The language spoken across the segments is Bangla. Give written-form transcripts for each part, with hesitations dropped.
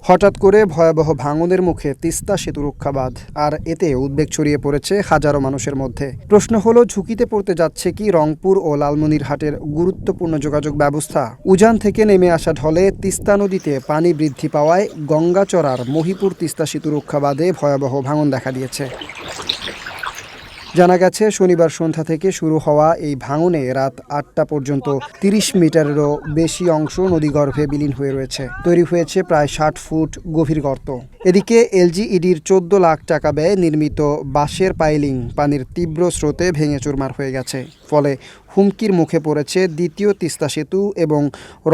হঠাৎ করে ভয়াবহ ভাঙনের মুখে তিস্তা সেতু রক্ষা বাঁধ, আর এতে উদ্বেগ ছড়িয়ে পড়েছে হাজারো মানুষের মধ্যে। প্রশ্ন হলো, ঝুঁকিতে পড়তে যাচ্ছে কি রংপুর ও লালমনিরহাটের গুরুত্বপূর্ণ যোগাযোগ ব্যবস্থা? উজান থেকে নেমে আসা ঢলে তিস্তা নদীতে পানি বৃদ্ধি পাওয়ায় গঙ্গাচড়ার মহিপুর তিস্তা সেতু রক্ষা বাঁধে ভয়াবহ ভাঙন দেখা দিয়েছে। জানা গেছে, শনিবার সন্ধ্যা থেকে শুরু হওয়া এই ভাঙনে রাত ৮টা পর্যন্ত ৩০ মিটারেরও বেশি অংশ নদীগর্ভে বিলীন হয়ে রয়েছে। তৈরি হয়েছে প্রায় ৬০ ফুট গভীর গর্ত। এদিকে এলজিইডির ১৪ লাখ টাকা ব্যয়ে নির্মিত বাঁশের পাইলিং পানির তীব্র স্রোতে ভেঙে চুরমার হয়ে গেছে। ফলে হুমকির মুখে পড়েছে দ্বিতীয় তিস্তা সেতু এবং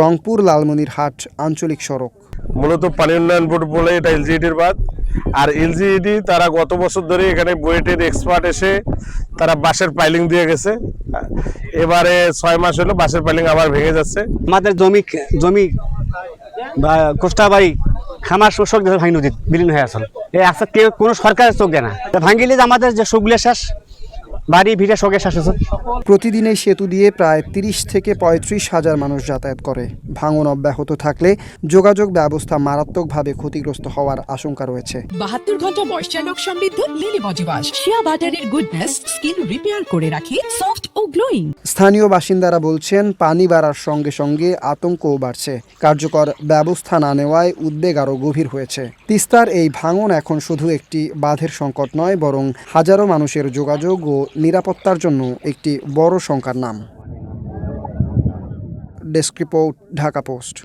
রংপুর লালমনিরহাট আঞ্চলিক সড়ক। মূলত পানি উন্নয়ন বোর্ড বলে এটা এলজিইডির বাঁধ। আর এলজিইডি তারা গত বছর ধরে এখানে বুয়েটের এক্সপার্ট এসে তারা বাঁশের পাইলিং দিয়ে গেছে। এবারে ৬ মাস হলো বাঁশের পাইলিং আবার ভেঙে যাচ্ছে। আমাদের জমি বা কোষ্টাবাড়ি খামার শোষক ভাঙি নদী বিলীন হয়ে আসল। এই আজকে কেউ কোনো সরকারের চোখ দেয় না। ভাঙিলে আমাদের যে শোকগুলো শেষ, বাড়ি ভিটে শোকে শেষ হচ্ছে। প্রতিদিন এই সেতু দিয়ে প্রায় ৩০ থেকে ৩৫ হাজার মানুষ যাতায়াত করে। ভাঙন অব্যাহত থাকলে যোগাযোগ ব্যবস্থা মারাত্মকভাবে ক্ষতিগ্রস্ত হওয়ার আশঙ্কা রয়েছে। ৭২ ঘন্টা ময়েশ্চার লক সমৃদ্ধ লিলি বডি ওয়াশ শিয়া বাটারের গুডনেস স্কিন রিপেয়ার করে রাখে সফট ও গ্লোয়িং। স্থানীয় বাসিন্দারা বলছেন, পানি বাড়ার সঙ্গে সঙ্গে আতঙ্কও বাড়ছে। কার্যকর ব্যবস্থা না নেওয়ায় উদ্বেগ আরও গভীর হয়েছে। তিস্তার এই ভাঙন এখন শুধু একটি বাঁধের সংকট নয়, বরং হাজারো মানুষের যোগাযোগ ও নিরাপত্তার জন্য একটি বড় শঙ্কার নাম। Desk report, Dhaka post.